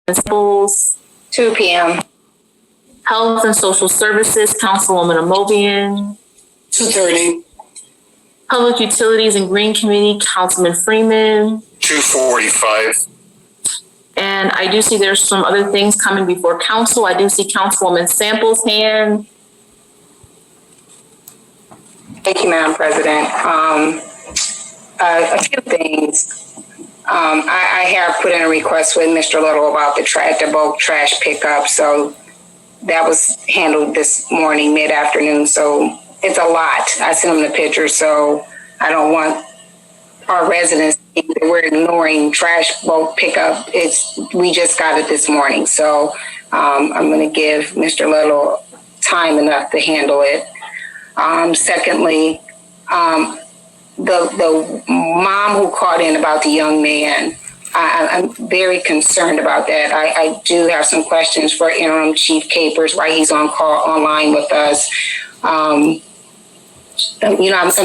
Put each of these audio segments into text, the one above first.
Samples. 2 p.m. Health and Social Services, Councilwoman Amobian. 2:30. Public Utilities and Green Committee, Councilman Freeman. 2:45. And I do see there's some other things coming before council. I do see Councilwoman Samples' hand. Thank you, Madam President. A few things. I have put in a request with Mr. Little about the bulk trash pickup. So that was handled this morning, mid-afternoon. So it's a lot. I sent him the picture. So I don't want our residents to think that we're ignoring trash bulk pickup. We just got it this morning. So I'm going to give Mr. Little time enough to handle it. Secondly, the mom who called in about the young man, I'm very concerned about that. I do have some questions for Interim Chief Caprez, why he's on call online with us. I'm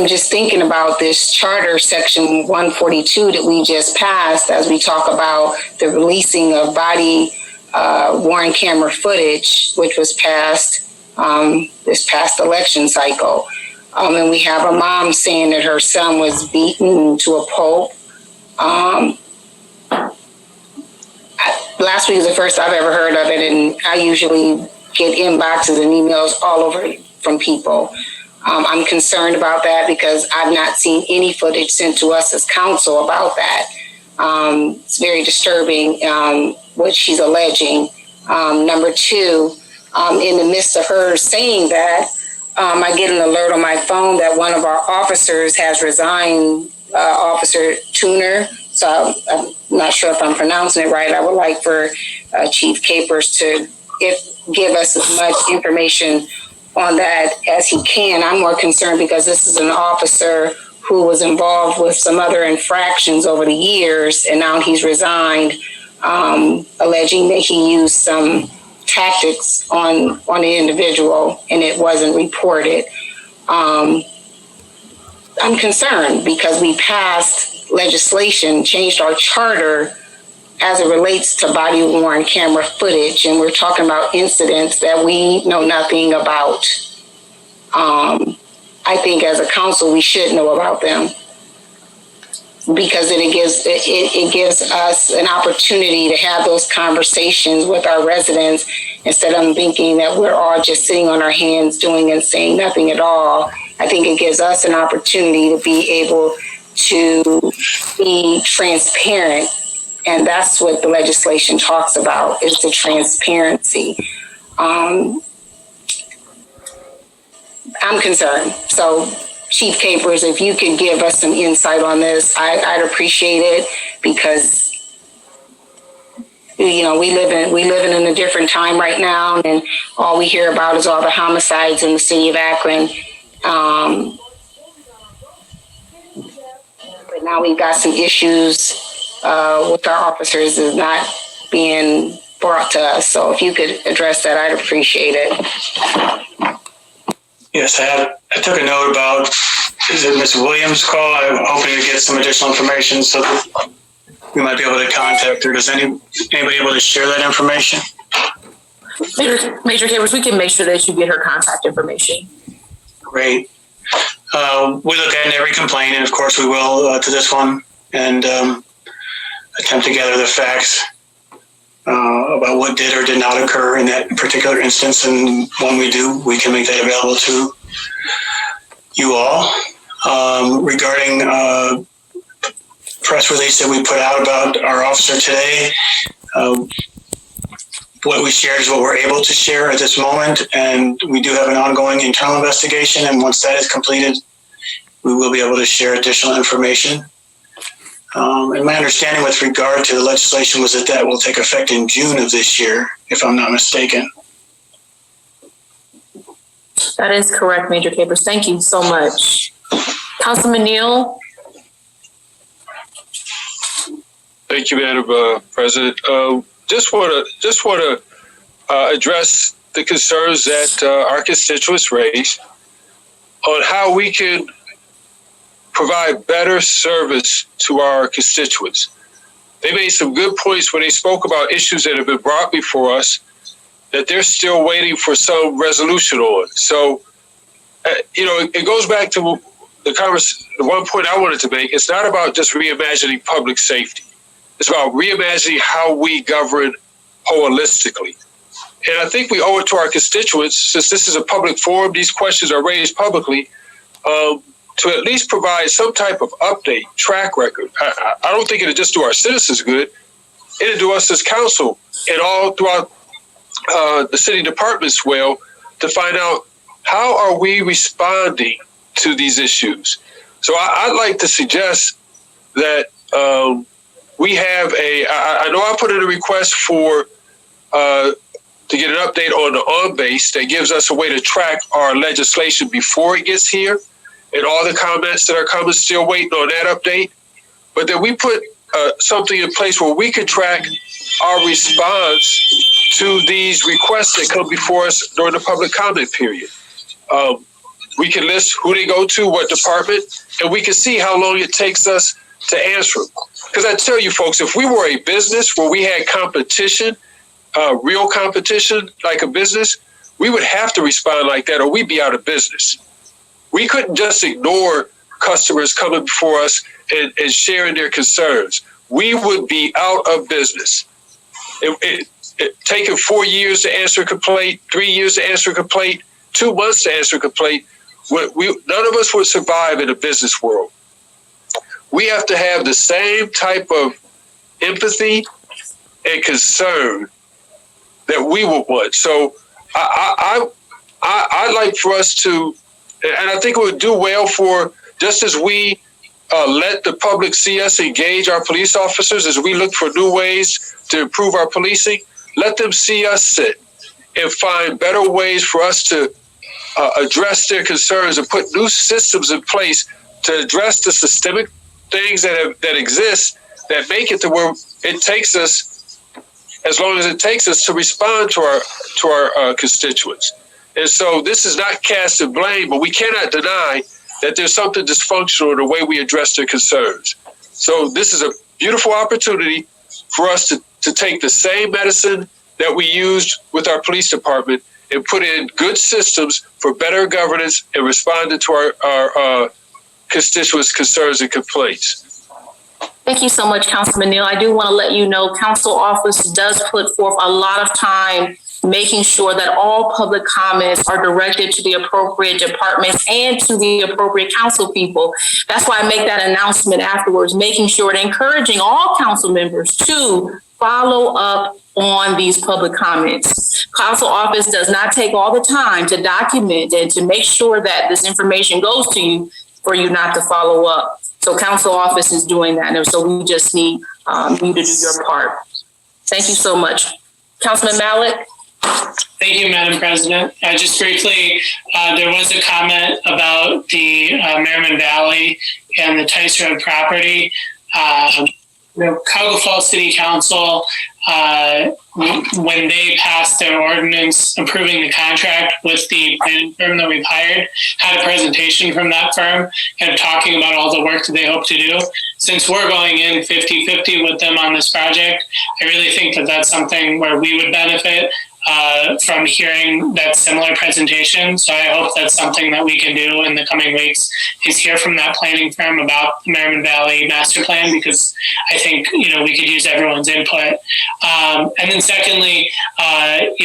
just thinking about this charter section 142 that we just passed as we talk about the releasing of body worn camera footage, which was passed this past election cycle. And we have a mom saying that her son was beaten to a pulp. Last week is the first I've ever heard of it, and I usually get inboxes and emails all over from people. I'm concerned about that because I've not seen any footage sent to us as council about that. It's very disturbing what she's alleging. Number two, in the midst of her saying that, I get an alert on my phone that one of our officers has resigned, Officer Tuner. So I'm not sure if I'm pronouncing it right. I would like for Chief Caprez to give us as much information on that as he can. I'm more concerned because this is an officer who was involved with some other infractions over the years, and now he's resigned, alleging that he used some tactics on the individual and it wasn't reported. I'm concerned because we passed legislation, changed our charter as it relates to body worn camera footage, and we're talking about incidents that we know nothing about. I think as a council we should know about them because it gives us an opportunity to have those conversations with our residents instead of thinking that we're all just sitting on our hands doing and saying nothing at all. I think it gives us an opportunity to be able to be transparent, and that's what the legislation talks about, is the transparency. I'm concerned. So Chief Caprez, if you could give us some insight on this, I'd appreciate it because, we living in a different time right now, and all we hear about is all the homicides in the city of Akron. But now we've got some issues with our officers is not being brought to us. So if you could address that, I'd appreciate it. Yes, I took a note about, is it Ms. Williams' call? I'm hoping to get some additional information so that we might be able to contact her. Does anybody able to share that information? Major Caprez, we can make sure that you get her contact information. Great. We look at every complaint, and of course we will to this one, and attempt to gather the facts about what did or did not occur in that particular instance. And when we do, we can make that available to you all. Regarding press release that we put out about our officer today, what we shared is what we're able to share at this moment, and we do have an ongoing internal investigation, and once that is completed, we will be able to share additional information. And my understanding with regard to the legislation was that will take effect in June of this year, if I'm not mistaken. That is correct, Major Caprez. Thank you so much. Councilman Neal. Thank you, Madam President. Just want to address the concerns that our constituents raised on how we can provide better service to our constituents. they made some good points when they spoke about issues that have been brought before us that they're still waiting for some resolution on. So, it goes back to the one point I wanted to make. It's not about just reimagining public safety. It's about reimagining how we govern holistically. And I think we owe it to our constituents, since this is a public forum, these questions are raised publicly, to at least provide some type of update, track record. I don't think it'll just do our citizens good. It'll do us as council and all throughout the city departments well, to find out how are we responding to these issues. So I'd like to suggest that we have I know I put in a request for to get an update on the on-base that gives us a way to track our legislation before it gets here, and all the comments that are coming, still waiting on that update. But that we put something in place where we could track our response to these requests that come before us during the public comment period. We can list who they go to, what department, and we can see how long it takes us to answer them. Because I tell you folks, if we were a business where we had competition, real competition like a business, we would have to respond like that or we'd be out of business. We couldn't just ignore customers coming before us and sharing their concerns. We would be out of business. It taking 4 years to answer a complaint, 3 years to answer a complaint, 2 months to answer a complaint, none of us would survive in a business world. We have to have the same type of empathy and concern that we would want. So I'd like for us to, and I think it would do well for, just as we let the public see us engage our police officers as we look for new ways to improve our policing, let them see us sit and find better ways for us to address their concerns and put new systems in place to address the systemic things that exist that make it to where it takes us, as long as it takes us, to respond to our constituents. And so this is not casting blame, but we cannot deny that there's something dysfunctional in the way we address their concerns. So this is a beautiful opportunity for us to take the same medicine that we used with our police department and put in good systems for better governance and responding to our constituents' concerns and complaints. Thank you so much, Councilman Neal. I do want to let you know, council office does put forth a lot of time making sure that all public comments are directed to the appropriate departments and to the appropriate council people. That's why I make that announcement afterwards, making sure and encouraging all council members to follow up on these public comments. Council office does not take all the time to document and to make sure that this information goes to you for you not to follow up. So council office is doing that. And so we just need you to do your part. Thank you so much. Councilman Malik. Thank you, Madam President. Just briefly, there was a comment about the Merriman Valley and the Tice Road property. The Cuyahoga Falls City Council, when they passed their ordinance approving the contract with the planning firm that we've hired, had a presentation from that firm kind of talking about all the work that they hope to do. Since we're going in 50-50 with them on this project, I really think that that's something where we would benefit from hearing that similar presentation. So I hope that's something that we can do in the coming weeks, is hear from that planning firm about the Merriman Valley master plan, because I think, we could use everyone's input. And then secondly, as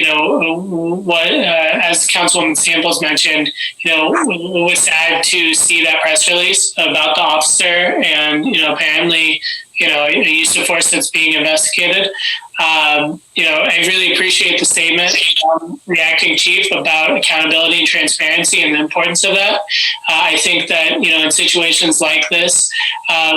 Councilwoman Samples mentioned, it was sad to see that press release about the officer and, apparently, a use of force that's being investigated. I really appreciate the statement from the acting chief about accountability and transparency and the importance of that. I think that, in situations like this,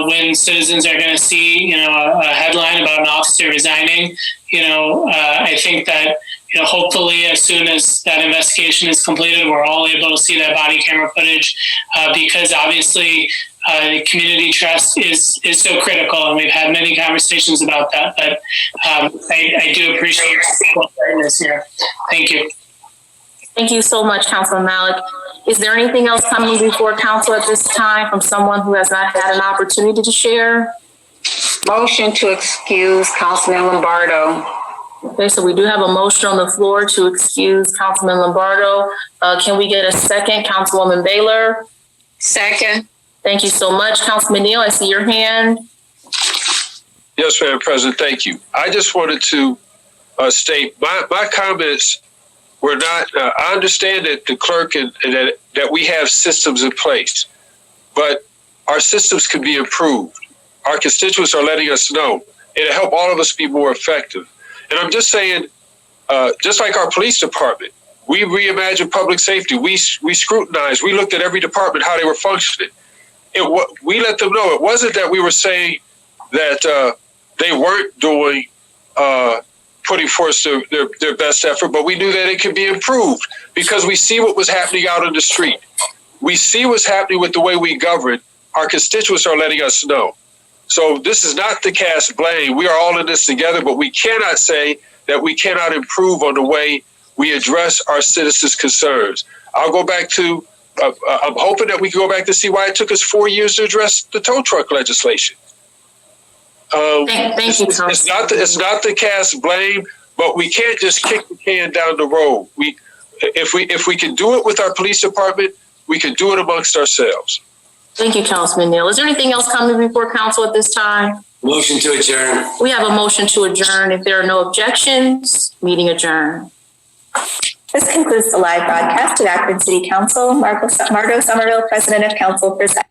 when citizens are going to see, a headline about an officer resigning, I think that, hopefully as soon as that investigation is completed, we're all able to see that body camera footage, because obviously community trust is so critical, and we've had many conversations about that. But I do appreciate your fairness here. Thank you. Thank you so much, Councilman Malik. Is there anything else coming before council at this time from someone who has not had an opportunity to share? Motion to excuse Councilman Lombardo. Okay, so we do have a motion on the floor to excuse Councilman Lombardo. Can we get a second, Councilwoman Baylor? Second. Thank you so much. Councilman Neal, I see your hand. Yes, Madam President, thank you. I just wanted to state my comments were not, I understand that the clerk and that we have systems in place, but our systems can be improved. Our constituents are letting us know. It'll help all of us be more effective. And I'm just saying, just like our police department, we reimagined public safety. We scrutinized. We looked at every department, how they were functioning. We let them know it wasn't that we were saying that they weren't doing, putting forth their best effort, but we knew that it could be improved because we see what was happening out in the street. We see what's happening with the way we govern. Our constituents are letting us know. So this is not to cast blame. We are all in this together, but we cannot say that we cannot improve on the way we address our citizens' concerns. I'll go back to, I'm hoping that we can go back to see why it took us 4 years to address the tow truck legislation. Thank you, Councilman. It's not to cast blame, but we can't just kick the can down the road. If we can do it with our police department, we can do it amongst ourselves. Thank you, Councilman Neal. Is there anything else coming before council at this time? Motion to adjourn. We have a motion to adjourn. If there are no objections, meeting adjourned. This concludes the live broadcast of Akron City Council. Margo Sommerville, President of Council, presents.